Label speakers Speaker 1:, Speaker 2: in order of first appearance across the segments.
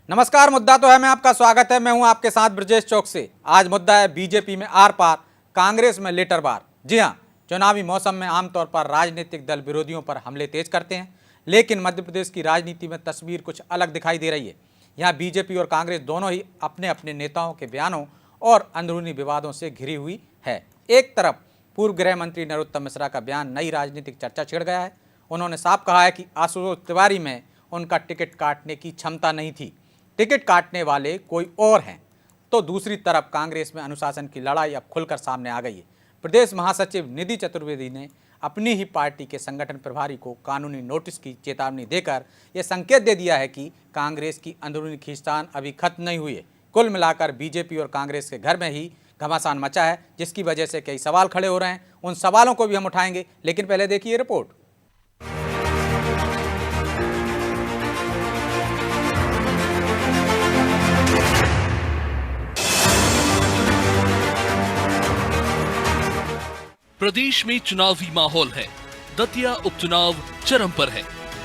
Speaker 1: नमस्कार। मुद्दा तो है में आपका स्वागत है। मैं हूं आपके साथ ब्रजेश चौक से। आज मुद्दा है बीजेपी में आर पार, कांग्रेस में लेटरबार। जी हां, चुनावी मौसम में आमतौर पर राजनीतिक दल विरोधियों पर हमले तेज करते हैं, लेकिन मध्य प्रदेश की राजनीति में तस्वीर कुछ अलग दिखाई दे रही है। यहाँ बीजेपी और कांग्रेस दोनों ही अपने अपने नेताओं के बयानों और अंदरूनी विवादों से घिरी हुई है। एक तरफ पूर्व गृह मंत्री नरोत्तम मिश्रा का बयान नई राजनीतिक चर्चा छिड़ गया है। उन्होंने साफ कहा है कि आशुतोष तिवारी में उनका टिकट काटने की क्षमता नहीं थी, टिकट काटने वाले कोई और हैं। तो दूसरी तरफ कांग्रेस में अनुशासन की लड़ाई अब खुलकर सामने आ गई है। प्रदेश महासचिव निधि चतुर्वेदी ने अपनी ही पार्टी के संगठन प्रभारी को कानूनी नोटिस की चेतावनी देकर यह संकेत दे दिया है कि कांग्रेस की अंदरूनी खींचतान अभी खत्म नहीं हुई है। कुल मिलाकर बीजेपी और कांग्रेस के घर में ही घमासान मचा है, जिसकी वजह से कई सवाल खड़े हो रहे हैं। उन सवालों को भी हम उठाएंगे, लेकिन पहले देखिए रिपोर्ट।
Speaker 2: प्रदेश में चुनावी माहौल है। दतिया उपचुनाव चरम पर है,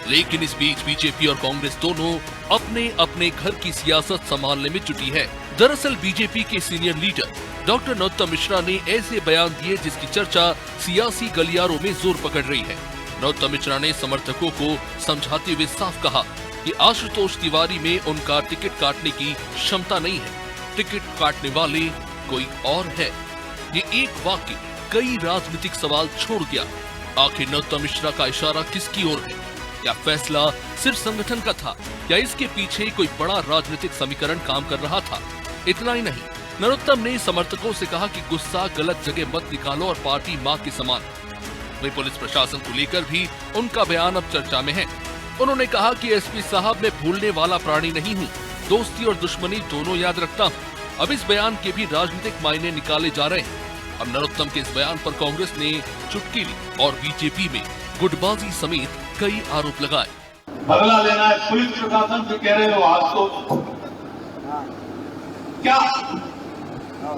Speaker 2: लेकिन इस बीच बीजेपी और कांग्रेस दोनों अपने अपने घर की सियासत संभालने में जुटी है। दरअसल बीजेपी के senior leader doctor Narottam Mishra ने ऐसे बयान दिए जिसकी चर्चा सियासी गलियारों में जोर पकड़ रही है। नरोत्तम मिश्रा ने समर्थकों को समझाते हुए साफ कहा कि आशुतोष तिवारी में उनका टिकट काटने की क्षमता नहीं है, टिकट काटने वाले कोई और है। ये एक वाक्य कई राजनीतिक सवाल छोड़ गया। आखिर नरोत्तम मिश्रा का इशारा किसकी ओर है? क्या फैसला सिर्फ संगठन का था या इसके पीछे कोई बड़ा राजनीतिक समीकरण काम कर रहा था? इतना ही नहीं, नरोत्तम ने समर्थकों से कहा कि गुस्सा गलत जगह मत निकालो और पार्टी मां के समान। वहीं पुलिस प्रशासन को लेकर भी उनका बयान अब चर्चा में है। उन्होंने कहा कि एसपी साहब मैं भूलने वाला प्राणी नहीं हूँ, दोस्ती और दुश्मनी दोनों याद रखता हूँ। अब इस बयान के भी राजनीतिक मायने निकाले जा रहे हैं। अब नरोत्तम के इस बयान पर कांग्रेस ने चुटकी ली और बीजेपी में गुटबाजी समेत कई आरोप लगाए।
Speaker 3: बदला लेना है, पुलिस प्रशासन से कह रहे हो। आज तो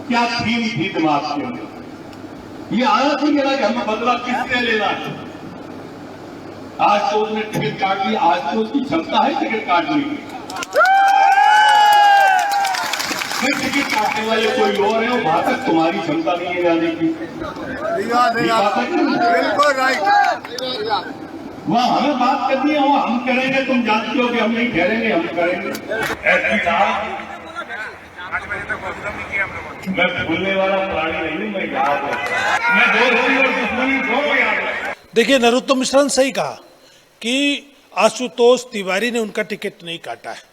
Speaker 3: क्या थीम थी दिमाग के अंदर? ये आया थी मेरा कि हमें बदला किससे लेना है। आज तो उसने टिकट काट ली, आज तो उसकी क्षमता है टिकट काटने की। टिकट काटने वाले कोई और है, वहां तक तुम्हारी क्षमता नहीं है जाने की। बिल्कुल राइट। वहाँ हमें बात करनी है, वो हम करेंगे। तुम जानते हो कि हम नहीं ठहरेंगे, हम करेंगे। एसपी साहब, मैं भूलने वाला प्राणी नहीं हूँ, मैं याद है। मैं दोस्ती और दुश्मनी दोनों याद है।
Speaker 4: देखिए, नरोत्तम मिश्रा ने सही कहा कि आशुतोष तिवारी ने उनका टिकट नहीं काटा है।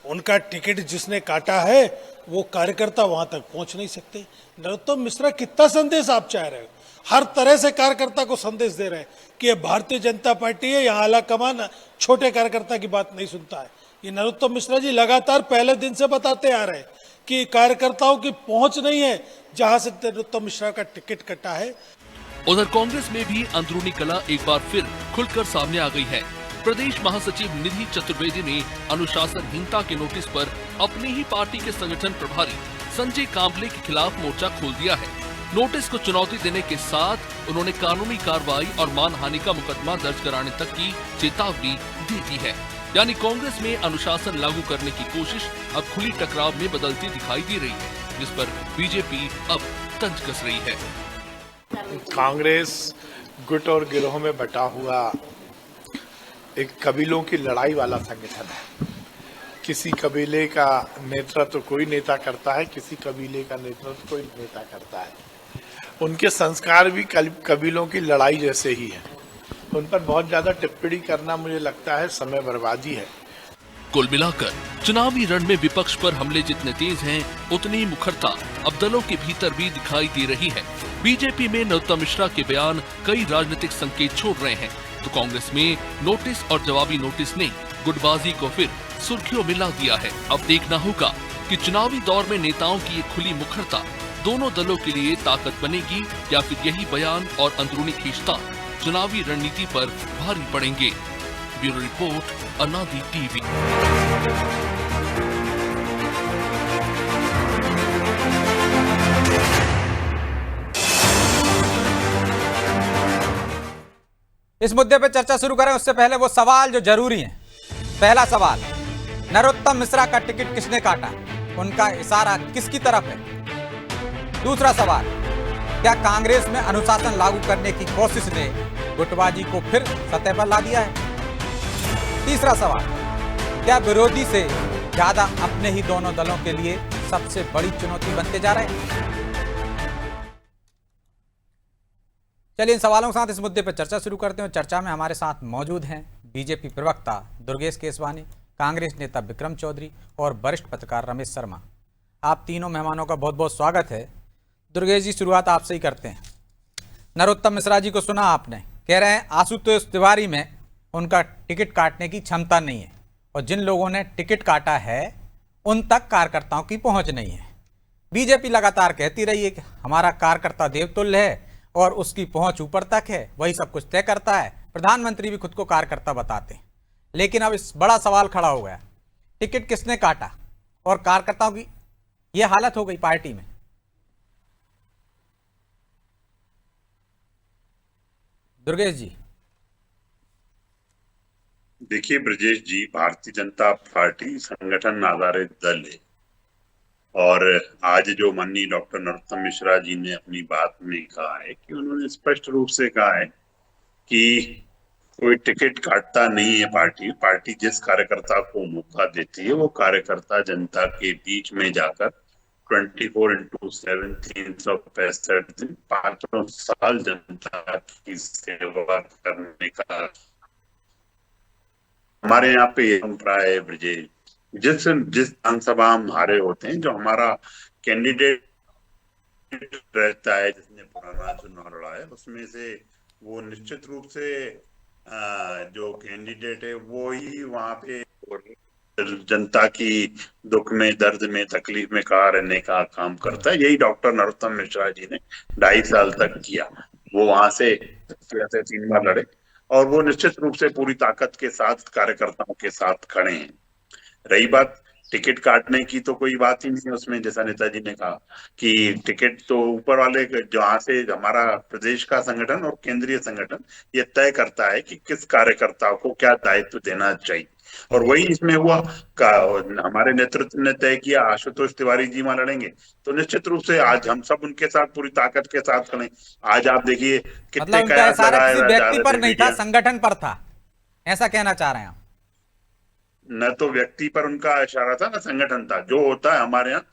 Speaker 4: उनका टिकट जिसने काटा है वो कार्यकर्ता वहां तक पहुंच नहीं सकते। नरोत्तम मिश्रा कितना संदेश आप चाह रहे हो? हर तरह से कार्यकर्ता को संदेश दे रहे हैं कि ये भारतीय जनता पार्टी है, यहाँ आला कमान छोटे कार्यकर्ता की बात नहीं सुनता है। ये नरोत्तम मिश्रा जी लगातार पहले दिन से बताते आ रहे हैं कि कार्यकर्ताओं की पहुंच नहीं है जहां से नरोत्तम मिश्रा का टिकट कटा है।
Speaker 2: उधर कांग्रेस में भी अंदरूनी कला एक बार फिर खुलकर सामने आ गई है। प्रदेश महासचिव निधि चतुर्वेदी ने अनुशासनहीनता के नोटिस पर अपनी ही पार्टी के संगठन प्रभारी संजय कांबले के खिलाफ मोर्चा खोल दिया है। नोटिस को चुनौती देने के साथ उन्होंने कानूनी कार्रवाई और मानहानि का मुकदमा दर्ज कराने तक की चेतावनी दे दी है। यानी कांग्रेस में अनुशासन लागू करने की कोशिश अब खुली टकराव में बदलती दिखाई दे रही है, जिस पर बीजेपी अब तंज कस रही है।
Speaker 5: कांग्रेस गुट और गिरोह में बटा हुआ एक कबीलों की लड़ाई वाला संगठन है। किसी कबीले का नेतृत्व कोई नेता करता है, किसी कबीले का नेतृत्व कोई नेता करता है। उनके संस्कार भी कबीलों की लड़ाई जैसे ही है। उन पर बहुत ज्यादा टिप्पणी करना मुझे लगता है समय बर्बादी है।
Speaker 2: कुल मिलाकर चुनावी रण में विपक्ष पर हमले जितने तेज हैं, उतनी मुखरता अब दलों के भीतर भी दिखाई दे रही है। बीजेपी में नरोत्तम मिश्रा के बयान कई राजनीतिक संकेत छोड़ रहे हैं, तो कांग्रेस में नोटिस और जवाबी नोटिस ने गुटबाजी को फिर सुर्खियों में ला दिया है। अब देखना होगा कि चुनावी दौर में नेताओं की ये खुली मुखरता दोनों दलों के लिए ताकत बनेगी या फिर यही बयान और अंदरूनी खींचतान चुनावी रणनीति पर भारी पड़ेंगे। ब्यूरो रिपोर्ट, अनादि टीवी।
Speaker 1: इस मुद्दे पर चर्चा शुरू करें उससे पहले वो सवाल जो जरूरी हैं। पहला सवाल, नरोत्तम मिश्रा का टिकट किसने काटा, उनका इशारा किसकी तरफ है? दूसरा सवाल, क्या कांग्रेस में अनुशासन लागू करने की कोशिश ने गुटबाजी को फिर सतह पर ला दिया है? तीसरा सवाल, क्या विरोधी से ज्यादा अपने ही दोनों दलों के लिए सबसे बड़ी चुनौती बनते जा रहे हैं? चलिए इन सवालों के साथ इस मुद्दे पर चर्चा शुरू करते हैं। चर्चा में हमारे साथ मौजूद हैं बीजेपी प्रवक्ता दुर्गेश केसवानी, कांग्रेस नेता विक्रम चौधरी और वरिष्ठ पत्रकार रमेश शर्मा। आप तीनों मेहमानों का बहुत बहुत स्वागत है। दुर्गेश जी, शुरुआत आपसे ही करते हैं। नरोत्तम मिश्रा जी को सुना आपने, कह रहे हैं आशुतोष तिवारी में उनका टिकट काटने की क्षमता नहीं है और जिन लोगों ने टिकट काटा है उन तक कार्यकर्ताओं की पहुंच नहीं है। बीजेपी लगातार कहती रही है कि हमारा कार्यकर्ता देवतुल्य है और उसकी पहुंच ऊपर तक है, वही सब कुछ तय करता है। प्रधानमंत्री भी खुद को कार्यकर्ता बताते हैं। लेकिन अब इस बड़ा सवाल खड़ा हो गया, टिकट किसने काटा और कार्यकर्ताओं की ये हालत हो गई पार्टी में। दुर्गेश जी।
Speaker 3: देखिए ब्रजेश जी, भारतीय जनता पार्टी संगठन आधारित दल है और आज जो माननीय डॉक्टर नरोत्तम मिश्रा जी ने अपनी बात में कहा है कि उन्होंने स्पष्ट रूप से कहा है कि कोई टिकट काटता नहीं है पार्टी जिस कार्यकर्ता को मौका देती है वो कार्यकर्ता जनता के बीच में जाकर 24/7 365 दिन 5 साल जनता की सेवा करने का हमारे यहाँ पे ये परंपरा है ब्रजेश। जिस विधानसभा हम हारे होते हैं, जो हमारा कैंडिडेट रहता है जिसने पुराना चुनाव लड़ा है, उसमें से वो निश्चित रूप से जो कैंडिडेट है वो ही वहां पे जनता की दुख में, दर्द में, तकलीफ में खड़ा रहने का काम करता है। यही डॉक्टर नरोत्तम मिश्रा जी ने 2.5 साल तक किया। वो वहां से 3 बार लड़े और वो निश्चित रूप से पूरी ताकत के साथ कार्यकर्ताओं के साथ खड़े हैं। रही बात टिकट काटने की, तो कोई बात ही नहीं है उसमें। जैसा नेताजी ने कहा कि टिकट तो ऊपर वाले, जहां से हमारा प्रदेश का संगठन और केंद्रीय संगठन ये तय करता है कि किस कार्यकर्ता को क्या दायित्व देना चाहिए, और वही इसमें हुआ। हमारे नेतृत्व ने तय किया आशुतोष तिवारी जी वहां लड़ेंगे, तो निश्चित रूप से आज हम सब उनके साथ पूरी ताकत के साथ खड़े। आज आप देखिए कितने कयास लगाए जा रहे थे।
Speaker 1: व्यक्ति पर नहीं था, संगठन पर था, ऐसा कहना चाह रहे हैं आप?
Speaker 3: न तो व्यक्ति पर उनका इशारा था, न संगठन था। जो होता है हमारे यहाँ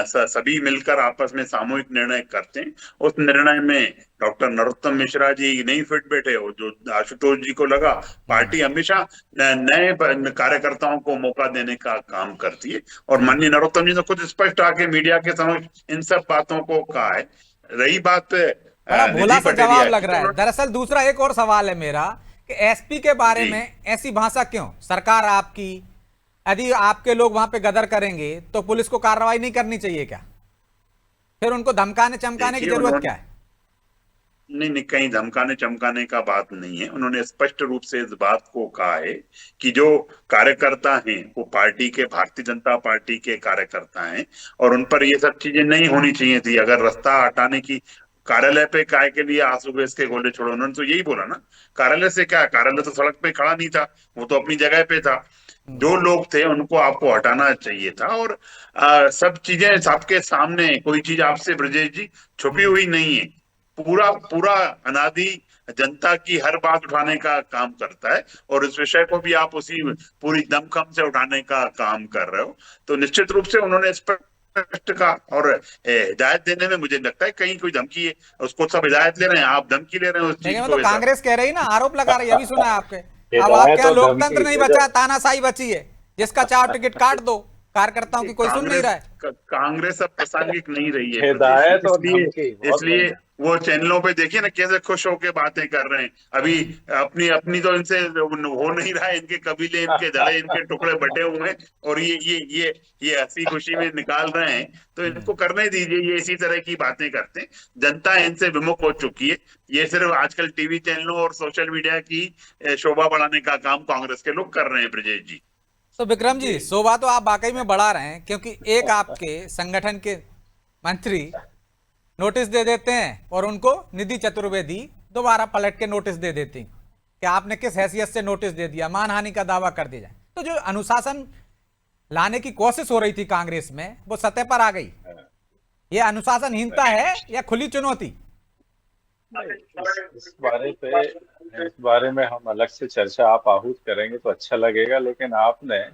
Speaker 3: सभी मिलकर आपस में सामूहिक निर्णय करते हैं। उस निर्णय में डॉक्टर नरोत्तम मिश्रा जी नहीं फिट बैठे हो। जो आशुतोष जी को लगा, पार्टी हमेशा नए कार्यकर्ताओं को मौका देने का काम करती है और माननीय नरोत्तम जी ने खुद स्पष्ट आके मीडिया के समक्ष इन सब बातों को कहा है। रही बात
Speaker 1: बड़ा भोला सा जवाब लग रहा है। दरअसल दूसरा एक और सवाल है मेरा कि एसपी के बारे में ऐसी भाषा क्यों? सरकार आपकी, यदि आपके लोग वहां पे गदर करेंगे तो पुलिस को कार्रवाई नहीं करनी चाहिए क्या? फिर उनको धमकाने चमकाने की जरूरत क्या है?
Speaker 3: नहीं, कहीं धमकाने चमकाने का बात नहीं है। उन्होंने स्पष्ट रूप से इस बात को कहा है कि जो कार्यकर्ता हैं वो पार्टी के, भारतीय जनता पार्टी के कार्यकर्ता हैं और उन पर ये सब चीजें नहीं होनी चाहिए थी। अगर रास्ता हटाने की, कार्यालय पे काय के लिए आंसू गैस के गोले छोड़ो, उन्होंने तो यही बोला ना। कार्यालय से क्या, कार्यालय तो सड़क पे खड़ा नहीं था, वो तो अपनी जगह पे था। जो लोग थे उनको आपको हटाना चाहिए था और सब चीजें सबके सामने, कोई चीज आपसे ब्रजेश जी छुपी हुई नहीं है। पूरा अनादि जनता की हर बात उठाने का काम करता है और इस विषय को भी आप उसी पूरी दमखम से उठाने का काम कर रहे हो। तो निश्चित रूप से उन्होंने इस पर का और हिदायत देने में मुझे लगता है कहीं कोई धमकी है, उसको सब हिदायत ले रहे हैं, आप धमकी ले रहे हैं उस चीज को।
Speaker 1: तो कांग्रेस कह रही ना, आरोप लगा रही है, अभी सुना है आपके। अब आपके यहाँ लोकतंत्र नहीं बचा, तानाशाही बची है। जिसका चाहो टिकट काट दो, कार्यकर्ताओं की कोई सुन नहीं रहा है।
Speaker 3: कांग्रेस अब प्रासंगिक नहीं रही है, इसलिए वो चैनलों पे देखिए ना कैसे खुश होके बातें कर रहे हैं। अभी अपनी तो इनसे हो नहीं रहा है। इनके कबीले, इनके धड़े, इनके टुकड़े बटे हुए हैं और ये हंसी खुशी में निकाल रहे हैं, तो इनको करने दीजिए। ये इसी तरह की बातें करते हैं। जनता इनसे विमुख हो चुकी है। ये सिर्फ आजकल टीवी चैनलों और सोशल मीडिया की शोभा बढ़ाने का काम कांग्रेस के लोग कर रहे हैं ब्रजेश जी।
Speaker 1: तो विक्रम जी, शोभा तो आप वाकई में बढ़ा रहे हैं, क्योंकि एक आपके संगठन के मंत्री नोटिस दे देते हैं और उनको निधि चतुर्वेदी दोबारा पलट के नोटिस दे देती कि आपने किस हैसियत से नोटिस दे दिया, मानहानि का दावा कर दिया जाए। तो जो अनुशासन लाने की कोशिश हो रही थी कांग्रेस में, वो सतह पर आ गई। ये अनुशासनहीनता है या खुली चुनौती?
Speaker 6: इस बारे में हम अलग से चर्चा आप आहूत करेंगे तो अच्छा लगेगा, लेकिन आपने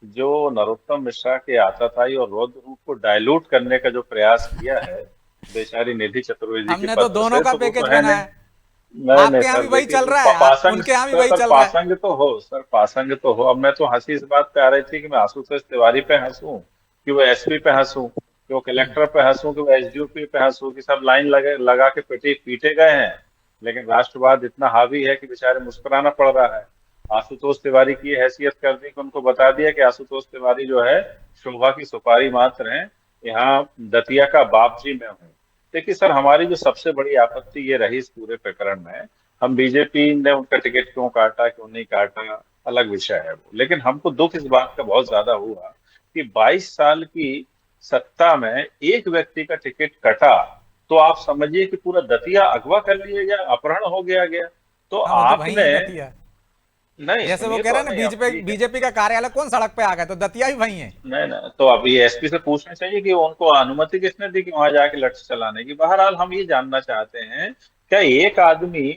Speaker 6: जो नरोत्तम मिश्रा के आताताई और रौद्र रूप को डाइल्यूट करने का जो प्रयास किया है बेचारी निधि चतुर्वेदी के
Speaker 1: हमने
Speaker 6: पत्र
Speaker 1: तो दोनों
Speaker 6: से,
Speaker 1: का
Speaker 6: तो वो
Speaker 1: पैकेज
Speaker 6: तो है
Speaker 1: बनाया
Speaker 6: नहीं।
Speaker 1: है।
Speaker 6: नहीं
Speaker 1: आपके
Speaker 6: नहीं
Speaker 1: यहाँ
Speaker 6: सर,
Speaker 1: भी वही
Speaker 6: देखिए,
Speaker 1: चल रहा है,
Speaker 6: पासंग
Speaker 1: उनके यहाँ भी
Speaker 6: सर,
Speaker 1: वही
Speaker 6: सर,
Speaker 1: चल रहा है।
Speaker 6: पासंग तो हो सर, पासंग तो हो। अब मैं तो हंसी इस बात पे आ रही थी कि मैं आशुतोष तिवारी पे हंसूं, कि वो एसपी पे हंसूं, कि वो कलेक्टर पे हंसूं, कि वो एसडीओपी पे हंसूं, कि सब लाइन लगा के पीटे गए हैं, लेकिन राष्ट्रवाद इतना हावी है कि बेचारे मुस्कुराना पड़ रहा है। आशुतोष तिवारी की हैसियत कर दी कि उनको बता दिया कि आशुतोष तिवारी जो है शोभा की सुपारी मात्र हैं, यहाँ दतिया का बाप जी मैं हूँ। देखिए सर, हमारी जो सबसे बड़ी आपत्ति ये रही इस पूरे प्रकरण में, हम बीजेपी ने उनका टिकट क्यों काटा क्यों नहीं काटा अलग विषय है वो, लेकिन हमको दुख इस बात का बहुत ज्यादा हुआ कि 22 साल की सत्ता में एक व्यक्ति का टिकट कटा तो आप समझिए कि पूरा दतिया अगवा कर लिया गया, अपहरण हो गया। तो
Speaker 1: हाँ, वो तो वही
Speaker 6: आपने
Speaker 1: है, दतिया।
Speaker 6: नहीं
Speaker 1: जैसे वो
Speaker 6: सुनिए
Speaker 1: कह
Speaker 6: तो
Speaker 1: रहे हैं ना,
Speaker 6: नहीं,
Speaker 1: बीजेपी का कार्यालय कौन सड़क पे आ गया, तो दतिया भी वही है।
Speaker 6: नहीं, तो अभी एसपी से पूछना चाहिए कि उनको अनुमति किसने दी कि वहां जाके लठ चलाने की। बहरहाल हम ये जानना चाहते हैं, क्या एक आदमी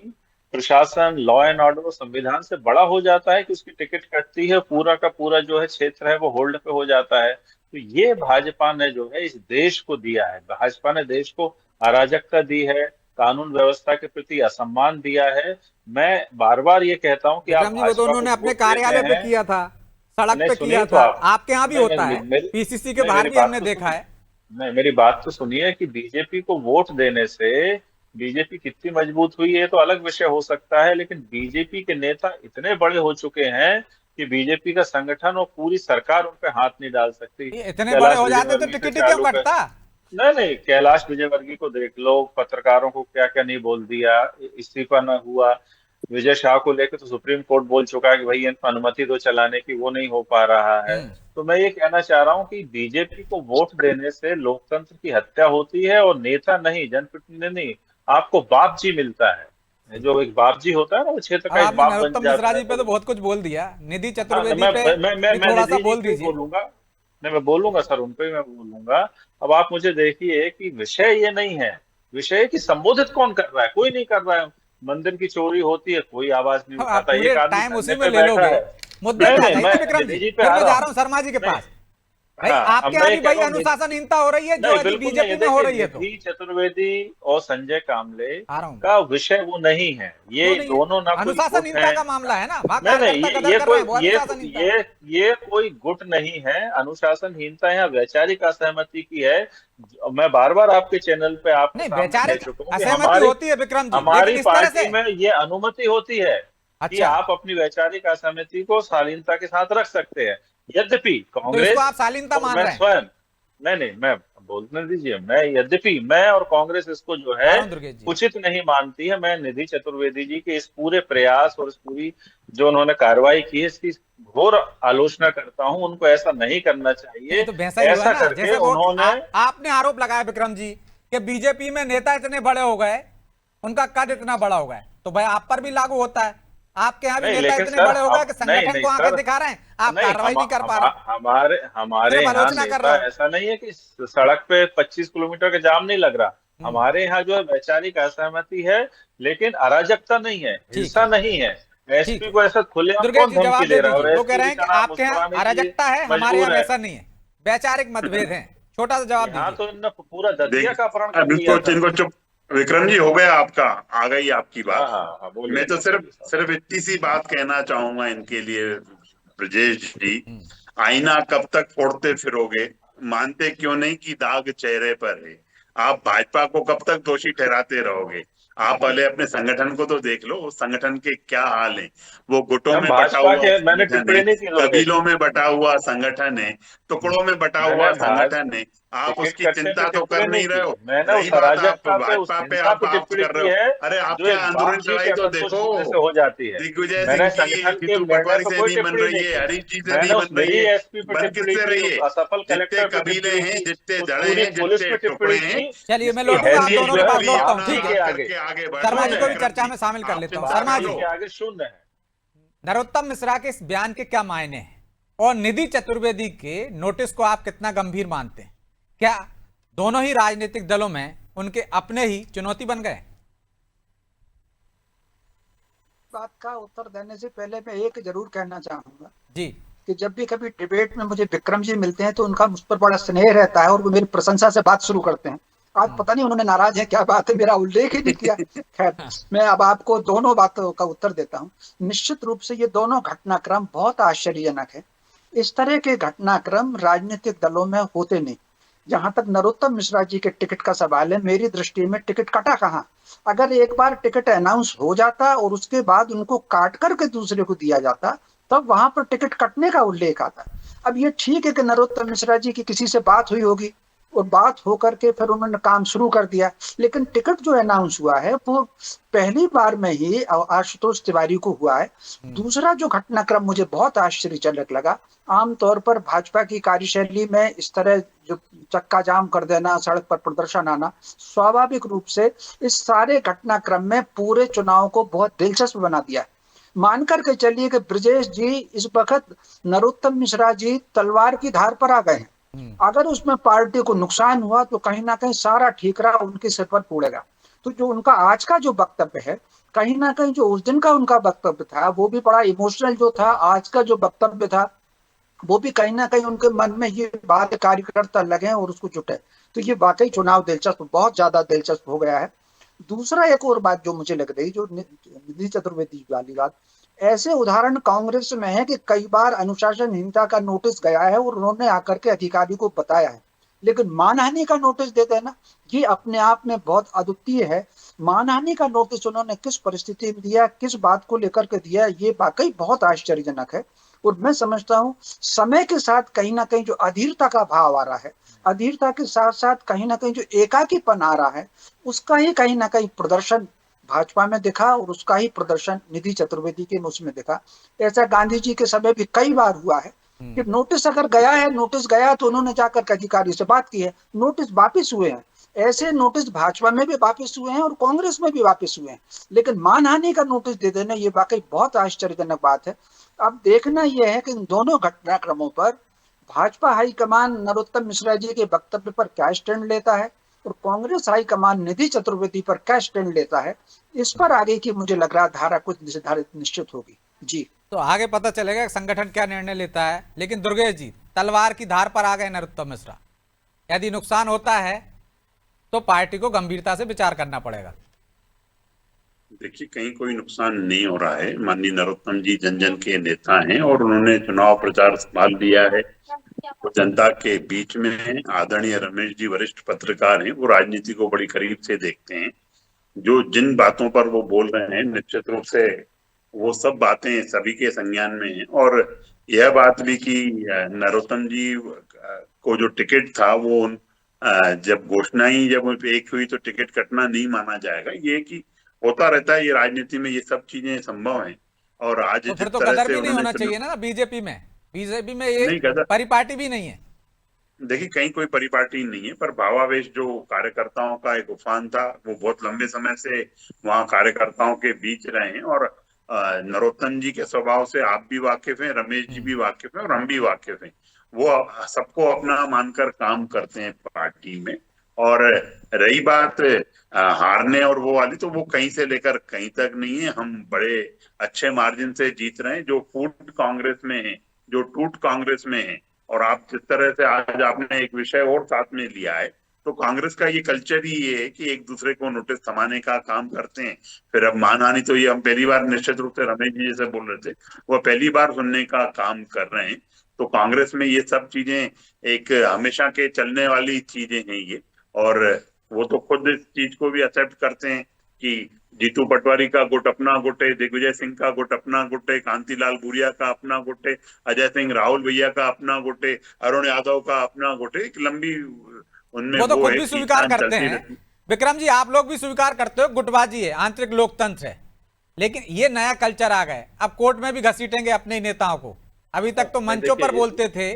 Speaker 6: प्रशासन, लॉ एंड ऑर्डर और संविधान से बड़ा हो जाता है कि उसकी टिकट कटती है, पूरा का पूरा जो है क्षेत्र है वो होल्ड पे हो जाता है? तो ये भाजपा ने जो है इस देश को दिया है, भाजपा ने देश को अराजकता दी है, कानून व्यवस्था के प्रति असम्मान दिया है। मैं बार बार ये कहता हूँ कि आप
Speaker 1: विक्रम जी, वो तो
Speaker 6: भाजपा
Speaker 1: उन्होंने
Speaker 6: को
Speaker 1: अपने
Speaker 6: वोट
Speaker 1: कार्यालय
Speaker 6: देते
Speaker 1: पे
Speaker 6: हैं।
Speaker 1: किया था, सड़क
Speaker 6: नहीं
Speaker 1: पे
Speaker 6: सुनिए
Speaker 1: किया
Speaker 6: तो
Speaker 1: था।
Speaker 6: आप,
Speaker 1: आपके यहाँ भी
Speaker 6: नहीं,
Speaker 1: होता
Speaker 6: नहीं,
Speaker 1: है, पीसीसी के
Speaker 6: नहीं,
Speaker 1: बाहर
Speaker 6: मेरी
Speaker 1: भी
Speaker 6: बात
Speaker 1: हमने
Speaker 6: तो
Speaker 1: देखा
Speaker 6: सुनिए।
Speaker 1: है।
Speaker 6: नहीं, मेरी बात तो सुनिए कि बीजेपी को वोट देने से बीजेपी कितनी मजबूत हुई है तो अलग विषय हो सकता है, लेकिन बीजेपी के नेता इतने बड़े हो चुके हैं कि बीजेपी का संगठन और पूरी सरकार उन पे हाथ नहीं डाल सकती।
Speaker 1: ये इतने बड़े
Speaker 6: कैलाश
Speaker 1: हो जाते तो
Speaker 6: विजयवर्गीय से
Speaker 1: टिकट ही क्यों
Speaker 6: चालू कर,
Speaker 1: कटता?
Speaker 6: नहीं, कैलाश विजयवर्गीय को देख लो, पत्रकारों को क्या क्या नहीं बोल दिया, इस्तीफा न हुआ। विजय शाह को लेकर तो सुप्रीम कोर्ट बोल चुका है कि भाई इनको अनुमति दो चलाने की, वो नहीं हो पा रहा है। तो मैं ये कहना चाह रहा हूँ कि बीजेपी को वोट देने से लोकतंत्र की हत्या होती है और नेता नहीं, जनप्रतिनिधि नहीं, आपको बाप जी मिलता है। जो एक बाप जी होता है ना, वो क्षेत्र का एक
Speaker 1: आपने
Speaker 6: बाप बन
Speaker 1: नरोत्तम
Speaker 6: जाता
Speaker 1: मिश्रा
Speaker 6: है।
Speaker 1: जी पे तो बहुत कुछ बोल दिया, निधि
Speaker 6: हाँ,
Speaker 1: चतुर्वेदी पे भी
Speaker 6: मैं
Speaker 1: थोड़ा सा
Speaker 6: निधि जी
Speaker 1: बोल
Speaker 6: पे
Speaker 1: दीजिए।
Speaker 6: बोलूंगा। नहीं, मैं बोलूंगा सर, उन पे मैं बोलूंगा। अब आप मुझे देखिए कि विषय ये नहीं है, विषय है कि संबोधित कौन कर रहा है, कोई नहीं कर रहा है। मंदिर की चोरी होती है, कोई आवाज नहीं
Speaker 1: अब आप
Speaker 6: उठाता,
Speaker 1: पूरे
Speaker 6: एक आदमी
Speaker 1: टाइम उसी
Speaker 6: धरने
Speaker 1: में
Speaker 6: पे
Speaker 1: ले
Speaker 6: बैठा
Speaker 1: लोगे,
Speaker 6: है।
Speaker 1: मुद्दे पे आ
Speaker 6: नहीं,
Speaker 1: जाइए
Speaker 6: मैं
Speaker 1: ना विक्रम
Speaker 6: निधि
Speaker 1: जी।
Speaker 6: जी पे
Speaker 1: फिर
Speaker 6: आ
Speaker 1: मैं
Speaker 6: रहा
Speaker 1: जा
Speaker 6: हूँ।
Speaker 1: रहा हूँ शर्मा जी के
Speaker 6: नहीं,
Speaker 1: पास। भाई
Speaker 6: हाँ, अब
Speaker 1: आपके
Speaker 6: मैं
Speaker 1: यहाँ
Speaker 6: ये
Speaker 1: भी
Speaker 6: कह
Speaker 1: वही
Speaker 6: रहा हूँ,
Speaker 1: अनुशासनहीनता हो रही है जो
Speaker 6: नहीं
Speaker 1: यदि
Speaker 6: बिल्कुल नहीं,
Speaker 1: बीजेपी में हो
Speaker 6: देखिए
Speaker 1: रही है तो।
Speaker 6: निधि चतुर्वेदी और संजय कामले
Speaker 1: आ रहा हूँ,
Speaker 6: का विषय वो नहीं है, ये
Speaker 1: क्यों नहीं है?
Speaker 6: दोनों ना कोई गुट
Speaker 1: अनुशासनहीनता
Speaker 6: है।
Speaker 1: का मामला है ना, वहां
Speaker 6: नहीं,
Speaker 1: कार्यकर्ता
Speaker 6: ये
Speaker 1: कदर
Speaker 6: ये
Speaker 1: कर रहे
Speaker 6: कोई
Speaker 1: हैं, वो अनुशासनहीनता है।
Speaker 6: ये कोई गुट नहीं है। अनुशासनहीनता यहाँ वैचारिक असहमति की है। मैं बार बार आपके चैनल पे आपके
Speaker 1: नहीं,
Speaker 6: सामने कह
Speaker 1: वैचारिक
Speaker 6: चुका हूँ कि
Speaker 1: असहमति होती है विक्रम जी,
Speaker 6: हमारी
Speaker 1: लेकिन इस तरह
Speaker 6: पार्टी
Speaker 1: से।
Speaker 6: में ये अनुमति होती है कि
Speaker 1: अच्छा,
Speaker 6: आप अपनी वैचारिक असहमति को शालीनता के साथ रख सकते हैं। यद्यपि
Speaker 1: तो इसको
Speaker 6: कांग्रेस
Speaker 1: आप शालीनता
Speaker 6: और
Speaker 1: मान
Speaker 6: मैं
Speaker 1: रहे हैं?
Speaker 6: स्वयं, नहीं, मैं बोलने दीजिए, यद्यपि मैं और कांग्रेस इसको जो है
Speaker 1: आ रहा हूँ दुर्गेश जी।
Speaker 6: उचित नहीं मानती है। मैं निधि चतुर्वेदी जी के इस पूरे प्रयास और इस पूरी जो उन्होंने कार्रवाई की है इसकी घोर आलोचना करता हूं। उनको ऐसा नहीं करना चाहिए।
Speaker 1: ये तो वैसा ही हुआ
Speaker 6: ऐसा
Speaker 1: ना,
Speaker 6: करके
Speaker 1: जैसे वो
Speaker 6: उन्होंने
Speaker 1: आपने आरोप लगाया विक्रम जी कि बीजेपी में नेता इतने बड़े हो गए, उनका कद इतना बड़ा हो गया, तो भाई आप पर भी लागू होता है। आपके यहाँ भी
Speaker 6: नहीं,
Speaker 1: नेता
Speaker 6: लेकिन
Speaker 1: इतने
Speaker 6: सर
Speaker 1: बड़े हो गए कि
Speaker 6: नहीं,
Speaker 1: संगठन
Speaker 6: नहीं
Speaker 1: को आंखें
Speaker 6: सर,
Speaker 1: दिखा रहे हैं, आप
Speaker 6: नहीं,
Speaker 1: कार्रवाई नहीं कर पा रहे।
Speaker 6: हमारे
Speaker 1: सिर्फ
Speaker 6: यहाँ
Speaker 1: आलोचना कर रहे
Speaker 6: नेता
Speaker 1: हो।
Speaker 6: ऐसा नहीं है कि सड़क पे 25 किलोमीटर का जाम नहीं लग रहा। हमारे यहाँ जो है वैचारिक असहमति है, लेकिन अराजकता नहीं है, हिंसा नहीं है।
Speaker 1: ठीक
Speaker 6: एसपी
Speaker 1: है।
Speaker 6: को ऐसा खुलेआम
Speaker 1: दुर्गेश
Speaker 6: कौन
Speaker 1: जी
Speaker 6: धमकी
Speaker 1: जवाब
Speaker 6: दे
Speaker 1: दे
Speaker 6: रहा है? और
Speaker 1: दीजिए, वो कह
Speaker 6: एसपी
Speaker 1: रहे हैं कि
Speaker 6: बेचारा
Speaker 1: आपके यहाँ
Speaker 6: मुस्कुराने के लिए
Speaker 1: अराजकता है, हमारे यहाँ
Speaker 6: मजबूर है।
Speaker 1: वैसा नहीं है, वैचारिक मतभेद है। छोटा सा जवाब
Speaker 6: यहाँ
Speaker 1: दीजिए।
Speaker 6: तो इन्होंने पूरा दतिया का अपहरण कर
Speaker 3: अब
Speaker 6: लिया था।
Speaker 3: इनको चुप, विक्रम जी हो गया आपका, आ गई आपकी
Speaker 6: हाँ,
Speaker 3: बात।
Speaker 6: हाँ, बोलिए,
Speaker 3: मैं तो सिर्फ
Speaker 6: बोलिए साहब।
Speaker 3: सिर्फ इतनी सी बात कहना चाहूंगा इनके लिए, ब्रजेश जी, आईना कब तक फोड़ते फिरोगे? मानते क्यों नहीं कि दाग चेहरे पर है? आप भाजपा को कब तक दोषी ठहराते रहोगे? आप पहले अपने संगठन को तो देख लो, उस संगठन के क्या हाल है। वो गुटों
Speaker 6: हम
Speaker 3: में बटा
Speaker 6: भाजपा
Speaker 3: हुआ
Speaker 6: के, मैंने
Speaker 3: संगठन
Speaker 6: टिप्पणी
Speaker 3: है,
Speaker 6: नहीं की दुर्गेश
Speaker 3: कबीलों
Speaker 6: जी।
Speaker 3: में बटा हुआ संगठन है, टुकड़ों में बटा हुआ
Speaker 6: मैंने
Speaker 3: संगठन है। आप
Speaker 6: टिकट
Speaker 3: उसकी
Speaker 6: कटने
Speaker 3: चिंता
Speaker 6: पे
Speaker 3: तो
Speaker 6: टिप्पणी
Speaker 3: कर
Speaker 6: नहीं
Speaker 3: नहीं रहे
Speaker 6: की।
Speaker 3: हो।
Speaker 6: मैंने
Speaker 3: रही
Speaker 6: उस
Speaker 3: बात आप
Speaker 6: अराजकता पे, उस
Speaker 3: भाजपा पे,
Speaker 6: हिंसा
Speaker 3: आप
Speaker 6: पे
Speaker 3: बात
Speaker 6: टिप्पणी
Speaker 3: कर रहे
Speaker 6: की
Speaker 3: हो।
Speaker 6: है
Speaker 3: अरे
Speaker 6: जो
Speaker 3: आपके
Speaker 6: एक बाप
Speaker 3: आंदोलन
Speaker 6: जी के
Speaker 3: लड़ाई तो
Speaker 6: असंतुष्ट
Speaker 3: देखो,
Speaker 6: होने से हो जाती है।
Speaker 3: दिग्विजय
Speaker 6: मैंने
Speaker 3: सिंह की
Speaker 6: संगठन के
Speaker 3: हितू
Speaker 6: निर्णय
Speaker 3: पटवारी
Speaker 6: पे
Speaker 3: से
Speaker 6: कोई
Speaker 3: नहीं बन
Speaker 6: टिप्पणी
Speaker 3: रही
Speaker 6: नहीं
Speaker 3: है,
Speaker 6: की।
Speaker 3: हरीश जी से
Speaker 6: मैंने
Speaker 3: नहीं
Speaker 6: उस
Speaker 3: बन रही
Speaker 6: निजी
Speaker 3: है,
Speaker 6: एसपी पे
Speaker 3: बन
Speaker 6: टिप्पणी
Speaker 3: किससे
Speaker 6: की,
Speaker 3: रही
Speaker 6: उस
Speaker 3: है?
Speaker 6: असफल
Speaker 3: जितने
Speaker 6: कलेक्टर पे
Speaker 3: कबीले
Speaker 6: टिप्पणी
Speaker 3: हैं,
Speaker 6: की,
Speaker 3: जितने
Speaker 6: उस
Speaker 3: जड़े
Speaker 6: पूरी
Speaker 3: हैं,
Speaker 6: पुलिस
Speaker 3: जितने
Speaker 6: पे टिप्पणी
Speaker 3: टुकड़े हैं,
Speaker 6: की।
Speaker 1: चलिए मैं
Speaker 6: इसकी
Speaker 1: लौटूंगा आप
Speaker 6: हैसियत
Speaker 1: दोनों
Speaker 6: जो
Speaker 1: के
Speaker 6: है
Speaker 1: पास,
Speaker 6: वो
Speaker 1: लौटता हूँ,
Speaker 6: आप जी
Speaker 1: ठीक
Speaker 6: के
Speaker 1: है।
Speaker 6: आगे,
Speaker 3: आगे बढ़
Speaker 1: शर्मा
Speaker 3: रहे
Speaker 1: जी
Speaker 3: हैं।
Speaker 1: को भी
Speaker 3: विक्रम
Speaker 1: चर्चा
Speaker 3: जी,
Speaker 1: में शामिल कर
Speaker 3: आपसे
Speaker 1: लेता हूँ।
Speaker 3: बात
Speaker 1: शर्मा
Speaker 6: बात
Speaker 1: जी,
Speaker 3: करो।
Speaker 6: के आगे शून्य है।
Speaker 1: नरोत्तम मिश्रा के इस बयान के क्या मायने हैं? और निधि चतुर्वेदी के नोटिस को आप कितना गंभीर मानते हैं? क्या दोनों ही राजनीतिक दलों में उनके अपने ही चुनौती बन गए?
Speaker 7: बात का उत्तर देने से पहले मैं एक जरूर कहना चाहूंगा
Speaker 1: जी।
Speaker 7: कि जब भी कभी डिबेट में मुझे विक्रम जी मिलते हैं तो उनका मुझ पर बड़ा स्नेह रहता है और वो मेरी प्रशंसा से बात शुरू करते हैं। आज पता नहीं उन्होंने नाराज है क्या बात है, मेरा उल्लेख ही नहीं किया। खैर, मैं अब आपको दोनों बातों का उत्तर देता हूँ। निश्चित रूप से ये दोनों घटनाक्रम बहुत आश्चर्यजनक है। इस तरह के घटनाक्रम राजनीतिक दलों में होते नहीं। जहां तक नरोत्तम मिश्रा जी के टिकट का सवाल है, मेरी दृष्टि में टिकट कटा कहाँ? अगर एक बार टिकट अनाउंस हो जाता और उसके बाद उनको काट करके दूसरे को दिया जाता, तब वहां पर टिकट कटने का उल्लेख आता। अब ये ठीक है कि नरोत्तम मिश्रा जी की किसी से बात हुई होगी और बात होकर के फिर उन्होंने काम शुरू कर दिया, लेकिन टिकट जो अनाउंस हुआ है वो पहली बार में ही आशुतोष तिवारी को हुआ है। दूसरा जो घटनाक्रम मुझे बहुत आश्चर्यजनक लगा, आमतौर पर भाजपा की कार्यशैली में इस तरह जो चक्का जाम कर देना, सड़क पर प्रदर्शन आना, स्वाभाविक रूप से इस सारे घटनाक्रम में पूरे चुनाव को बहुत दिलचस्प बना दिया। मान करके चलिए कि ब्रजेश जी इस वक्त नरोत्तम मिश्रा जी तलवार की धार पर आ गए हैं। अगर उसमें पार्टी को नुकसान हुआ तो कहीं ना कहीं सारा ठीकरा उनके सिर पर पड़ेगा। तो जो उनका आज का जो वक्तव्य है, कहीं ना कहीं जो उस दिन का उनका वक्तव्य था वो भी बड़ा इमोशनल जो था, आज का जो वक्तव्य था वो भी कहीं ना कहीं उनके मन में ये बात कार्यकर्ता लगे और उसको जुटे। तो ये वाकई चुनाव दिलचस्प, बहुत ज्यादा दिलचस्प हो गया है। दूसरा एक और बात जो मुझे लग रही, जो निधि चतुर्वेदी वाली बात, ऐसे उदाहरण कांग्रेस में है कि कई बार अनुशासनहीनता का नोटिस गया है और उन्होंने आकर के अधिकारी को बताया है, लेकिन मानहानि का नोटिस दे देना ये अपने आप में बहुत अद्वितीय है। मानहानि का नोटिस उन्होंने किस परिस्थिति में दिया, किस बात को लेकर के दिया, ये वाकई बहुत आश्चर्यजनक है। और मैं समझता हूँ समय के साथ कहीं ना कहीं जो अधीरता का भाव आ रहा है, अधीरता के साथ साथ कहीं ना कहीं जो एकाकीपन आ रहा है, उसका ही कहीं ना कहीं प्रदर्शन भाजपा में दिखा और उसका ही प्रदर्शन निधि चतुर्वेदी के उसमें दिखा। ऐसा गांधी जी के समय भी कई बार हुआ है कि नोटिस अगर गया है, नोटिस गया तो उन्होंने जाकर के अधिकारी से बात की है, नोटिस वापिस हुए हैं। ऐसे नोटिस भाजपा में भी वापिस हुए हैं और कांग्रेस में भी वापिस हुए हैं, लेकिन मानहानि का नोटिस दे देना ये वाकई बहुत आश्चर्यजनक बात है। अब देखना यह है कि इन दोनों घटनाक्रमों पर भाजपा हाईकमान नरोत्तम मिश्रा जी के वक्तव्य पर क्या स्टैंड लेता है और कांग्रेस हाईकमान निधि चतुर्वेदी पर क्या स्टैंड लेता है, इस पर आगे की मुझे लग रहा धारा कुछ निर्धारित निश्चित होगी। जी,
Speaker 1: तो आगे पता चलेगा संगठन क्या निर्णय लेता है। लेकिन दुर्गेश जी, तलवार की धार पर आ गए नरोत्तम मिश्रा। यदि नुकसान होता है तो पार्टी को गंभीरता से विचार करना पड़ेगा।
Speaker 3: देखिए, कहीं कोई नुकसान नहीं हो रहा है। माननीय नरोत्तम जी जन जन के नेता हैं और उन्होंने चुनाव प्रचार संभाल लिया है। वो जनता के बीच में है। आदरणीय रमेश जी वरिष्ठ पत्रकार हैं, वो राजनीति को बड़ी करीब से देखते हैं। जो जिन बातों पर वो बोल रहे हैं, निश्चित रूप से वो सब बातें सभी के संज्ञान में है। और यह बात भी कि नरोत्तम जी को जो टिकट था वो जब घोषणा ही जब एक हुई तो टिकट कटना नहीं माना जाएगा। ये कि होता रहता है, ये राजनीति में ये सब चीजें संभव हैं। और आज
Speaker 1: तो फिर तो गदर भी नहीं होना चाहिए ना बीजेपी में ये परिपाटी भी नहीं है।
Speaker 3: देखिए, कहीं कोई परिपाटी नहीं है, पर भावावेश जो कार्यकर्ताओं का एक उफान था वो बहुत लंबे समय से वहां कार्यकर्ताओं के बीच रहे हैं। और नरोत्तम जी के स्वभाव से आप भी वाकिफ हैं, रमेश जी भी वाकिफ हैं और हम भी वाकिफ हैं। वो सबको अपना मानकर काम करते हैं पार्टी में। और रही बात हारने और वो वाली, तो वो कहीं से लेकर कहीं तक नहीं है। हम बड़े अच्छे मार्जिन से जीत रहे हैं। जो फूट कांग्रेस में है, जो टूट कांग्रेस में है, और आप जिस तरह से आज आपने एक विषय और साथ में लिया है, तो कांग्रेस का ये कल्चर ही ये है कि एक दूसरे को नोटिस थमाने का काम करते हैं। फिर अब मानहानि तो ये हम पहली बार, निश्चित रूप से रमेश जी जैसे बोल रहे थे, वो पहली बार सुनने का काम कर रहे हैं। तो कांग्रेस में ये सब चीजें एक हमेशा के चलने वाली चीजें हैं ये। और वो तो खुद इस चीज को भी एक्सेप्ट करते हैं कि जीतू पटवारी का गुट अपना गुट है, दिग्विजय सिंह का गुट अपना गुट है, कांतिलाल भूरिया का अपना गुट है, अजय सिंह राहुल भैया का अपना गुट है, अरुण यादव का अपना गुट है। एक लंबी उनमें
Speaker 1: वो तो खुद भी स्वीकार करते हैं। विक्रम जी, आप लोग भी स्वीकार करते हो गुटबाजी है, आंतरिक लोकतंत्र है, लेकिन ये नया कल्चर आ गए। अब कोर्ट में भी घसीटेंगे अपने नेताओं को। अभी तक तो मंचों पर बोलते थे,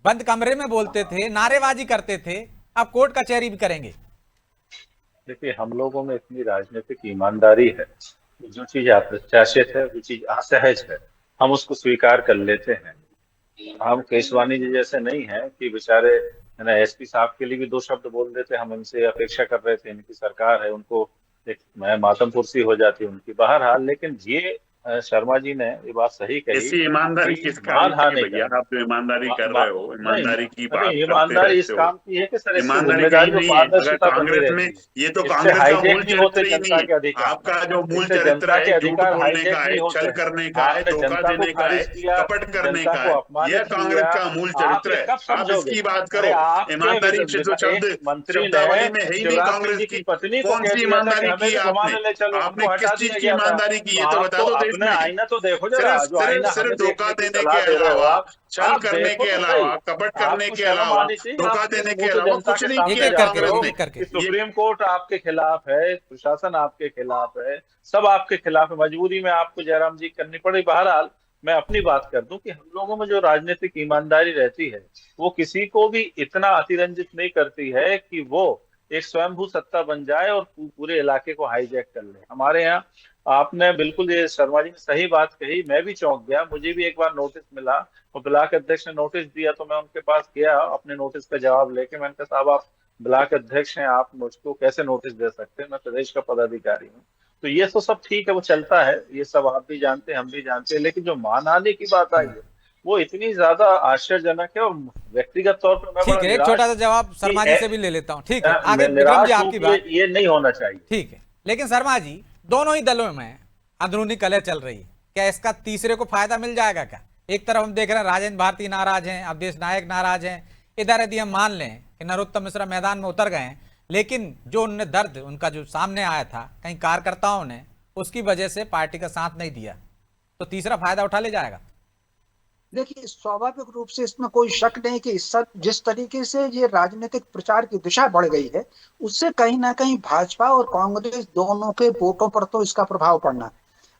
Speaker 1: बंद कमरे में बोलते थे, नारेबाजी करते थे, अब कोर्ट कचहरी भी करेंगे।
Speaker 6: देखिए, हम लोगों में इतनी राजनीतिक ईमानदारी है, जो चीज अप्रत्याशित है, वो चीज असहज है, हम उसको स्वीकार कर लेते हैं। हम केशवानी जी जैसे नहीं हैं कि बेचारे है ना, एसपी साहब के लिए भी दो शब्द बोल देते। हम इनसे अपेक्षा कर रहे थे, इनकी सरकार है, उनको एक मैं मातम कुर्सी हो जाती उनकी। बहरहाल लेकिन ये शर्मा जी ने ये बात सही कही
Speaker 3: ऐसी ईमानदारी
Speaker 6: कि
Speaker 3: किस काम की है
Speaker 6: मानहानि
Speaker 3: भैया?
Speaker 6: करना।
Speaker 3: आप जो ईमानदारी कर
Speaker 6: मा-
Speaker 3: रहे हो,
Speaker 6: नहीं,
Speaker 3: ईमानदारी की
Speaker 6: अरे
Speaker 3: बात करते
Speaker 6: ईमानदारी इस
Speaker 3: रहते हो।
Speaker 6: काम की है कि सर इससे
Speaker 3: ईमानदारी
Speaker 6: जिम्मेदारी
Speaker 3: कहीं
Speaker 6: और
Speaker 3: नहीं है। अगर
Speaker 6: पारदर्शिता बनी
Speaker 3: कांग्रेस में,
Speaker 6: रहती है।
Speaker 3: ये तो
Speaker 6: इससे
Speaker 3: कांग्रेस का
Speaker 6: हाईजैक
Speaker 3: मूल
Speaker 6: नहीं होते
Speaker 3: चरित्र ही नहीं
Speaker 6: जनता
Speaker 3: है।
Speaker 6: के अधिकार।
Speaker 3: आपका जो मूल
Speaker 6: इससे
Speaker 3: चरित्र
Speaker 6: जनता
Speaker 3: है
Speaker 6: के
Speaker 3: झूठ
Speaker 6: अधिकार
Speaker 3: बोलने
Speaker 6: हाईजैक
Speaker 3: का है,
Speaker 6: नहीं होते
Speaker 3: छल
Speaker 6: हैं।
Speaker 3: करने का है,
Speaker 6: आपने
Speaker 3: धोखा
Speaker 6: जनता को
Speaker 3: देने का है,
Speaker 6: खारिज किया,
Speaker 3: कपट करने
Speaker 6: जनता
Speaker 3: का
Speaker 6: को
Speaker 3: है।
Speaker 6: अपमानित
Speaker 3: यह कांग्रेस
Speaker 6: किया।
Speaker 3: का मूल
Speaker 6: आप
Speaker 3: चरित्र
Speaker 6: ये
Speaker 3: है।
Speaker 6: कब
Speaker 3: आप
Speaker 6: समझोगे?
Speaker 3: इसकी बात
Speaker 6: अरे
Speaker 3: करो।
Speaker 6: आपके
Speaker 3: ईमानदारी शब्द
Speaker 6: एक मंत्री ने
Speaker 3: शब्दावली में है ही नहीं
Speaker 6: शिवराज सिंह
Speaker 3: कांग्रेस
Speaker 6: जी
Speaker 3: की।
Speaker 6: की पत्नी को
Speaker 3: कौन
Speaker 6: कह
Speaker 3: सी
Speaker 6: दिया था कि
Speaker 3: ईमानदारी
Speaker 6: हमें
Speaker 3: की
Speaker 6: भी
Speaker 3: आपने?
Speaker 6: घुमाने ले चलो,
Speaker 3: आपने
Speaker 6: हमको हटा
Speaker 3: किस चीज
Speaker 6: दिया
Speaker 3: की
Speaker 6: गया था।
Speaker 3: ईमानदारी की,
Speaker 6: तो
Speaker 3: ये तो
Speaker 6: आप
Speaker 3: बता
Speaker 6: तो
Speaker 3: दो देश
Speaker 6: अपने
Speaker 3: में।
Speaker 6: आईना तो देखो जरा,
Speaker 3: सिर्फ
Speaker 6: जो आईना
Speaker 3: सिर्फ
Speaker 6: हमें
Speaker 3: सिर्फ धोखा
Speaker 6: देखने की
Speaker 3: देने के
Speaker 6: सलाह दे रहे हो
Speaker 3: अलावा,
Speaker 6: आप
Speaker 3: छल करने
Speaker 6: देखो
Speaker 3: के
Speaker 6: तो
Speaker 3: अलावा,
Speaker 6: सही।
Speaker 3: कपट करने
Speaker 6: आपको
Speaker 3: के
Speaker 6: शर्म
Speaker 3: अलावा,
Speaker 6: आनी चाहिए।
Speaker 3: धोखा
Speaker 6: आप
Speaker 3: देने
Speaker 6: इस
Speaker 3: के
Speaker 6: मुंह से
Speaker 3: अलावा
Speaker 6: जनता
Speaker 3: कुछ
Speaker 6: के
Speaker 3: नहीं
Speaker 1: एक
Speaker 3: किया
Speaker 6: सामने
Speaker 1: एक
Speaker 6: जाते
Speaker 1: करके
Speaker 3: कांग्रेस
Speaker 6: हो
Speaker 1: एक
Speaker 3: ने।
Speaker 1: एक करके
Speaker 6: कि
Speaker 3: ये
Speaker 6: सुप्रीम कोर्ट आपके खिलाफ है, प्रशासन आपके खिलाफ है, सब आपके खिलाफ है। मजबूरी में आपको जयराम जी करनी पड़ी। बहरहाल मैं अपनी बात कर दूं कि हम लोगों में जो राजनीतिक ईमानदारी रहती है वो किसी को भी इतना अतिरंजित नहीं करती है कि वो एक स्वयंभू सत्ता बन जाए और पूरे इलाके को हाईजैक कर ले। हमारे यहाँ आपने बिल्कुल, ये शर्मा जी ने सही बात कही, मैं भी चौंक गया। मुझे भी एक बार नोटिस मिला और ब्लॉक अध्यक्ष ने नोटिस दिया, तो मैं उनके पास गया अपने नोटिस का जवाब लेके। मैंने कहा साहब आप ब्लॉक अध्यक्ष हैं, आप मुझको कैसे नोटिस दे सकते हैं? मैं प्रदेश का पदाधिकारी हूँ। तो ये तो सब ठीक है, वो चलता है, ये सब आप भी जानते हैं, हम भी जानते हैं। लेकिन जो मानहानि की बात आई है वो इतनी ज्यादा आश्चर्यजनक है। और व्यक्तिगत तौर पर मैं बड़ा
Speaker 1: ठीक है, एक
Speaker 6: निराश
Speaker 1: छोटा सा
Speaker 6: हूं
Speaker 1: जवाब
Speaker 6: कि
Speaker 1: शर्मा जी से भी ले लेता हूं। ठीक है, आगे
Speaker 6: मैं
Speaker 1: विक्रम जी
Speaker 6: निराश हूं
Speaker 1: आपकी
Speaker 6: कि
Speaker 1: बात।
Speaker 6: ये नहीं होना चाहिए।
Speaker 1: ठीक है, लेकिन शर्मा जी दोनों ही दलों में अंदरूनी कलह चल रही है, क्या इसका तीसरे को फायदा मिल जाएगा क्या? एक तरफ हम देख रहे हैं राजेंद्र भारती नाराज हैं, अवधेश नायक नाराज हैं, इधर यदि हम मान लें कि नरोत्तम मिश्रा मैदान में उतर गए हैं, लेकिन जो उनने दर्द उनका जो सामने आया था कहीं कार्यकर्ताओं ने, उसकी वजह से पार्टी का साथ नहीं दिया, तो तीसरा फायदा उठा ले जाएगा।
Speaker 7: देखिए, स्वाभाविक रूप से इसमें कोई शक नहीं कि इस सब जिस तरीके से ये राजनीतिक प्रचार की दिशा बढ़ गई है, उससे कहीं ना कहीं भाजपा और कांग्रेस दोनों के वोटों पर तो इसका प्रभाव पड़ना है।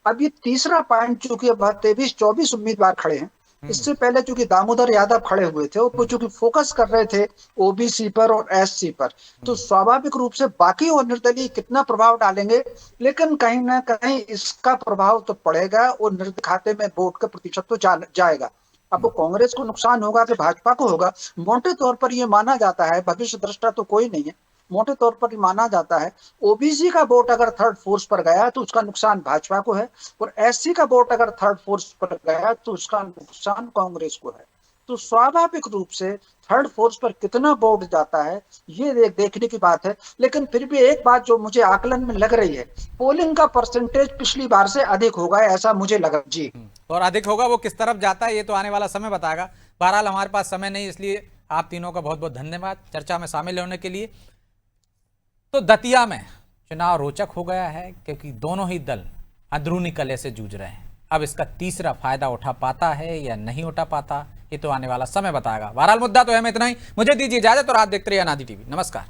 Speaker 7: अब ये तीसरा पॉइंट, चूंकि अब 23-24 उम्मीदवार खड़े हैं, इससे पहले चूंकि दामोदर यादव खड़े हुए थे, वो चूंकि फोकस कर रहे थे ओबीसी पर और एससी पर, तो स्वाभाविक रूप से बाकी और निर्दलीय कितना प्रभाव डालेंगे, लेकिन कहीं ना कहीं इसका प्रभाव तो पड़ेगा और निर्दलीय खाते में वोट का प्रतिशत तो जाएगा। अब वो कांग्रेस को नुकसान होगा कि भाजपा को होगा, मोटे तौर पर ये माना जाता है, भविष्य दृष्टा तो कोई नहीं है, मोटे तौर पर माना जाता है ओबीसी का वोट अगर थर्ड फोर्स पर गया तो उसका नुकसान भाजपा को है, और एससी का वोट अगर थर्ड फोर्स पर गया तो उसका नुकसान कांग्रेस को है। तो स्वाभाविक रूप से थर्ड फोर्स पर कितना वोट जाता है ये देखने की बात है। लेकिन फिर भी एक बात जो मुझे आकलन में लग रही है, पोलिंग का परसेंटेज पिछली बार से अधिक होगा, ऐसा मुझे लगा जी।
Speaker 1: और अधिक होगा, वो किस तरफ जाता है ये तो आने वाला समय बताएगा। बहरहाल हमारे पास समय नहीं, इसलिए आप तीनों का बहुत बहुत धन्यवाद चर्चा में शामिल होने के लिए। तो दतिया में चुनाव रोचक हो गया है क्योंकि दोनों ही दल अंदरूनी कलह से जूझ रहे हैं। अब इसका तीसरा फायदा उठा पाता है या नहीं उठा पाता, ये तो आने वाला समय बताएगा। बहरहाल मुद्दा तो है, मैं इतना ही, मुझे दीजिए इजाजत और आप देखते रहिए अनादि टीवी। नमस्कार।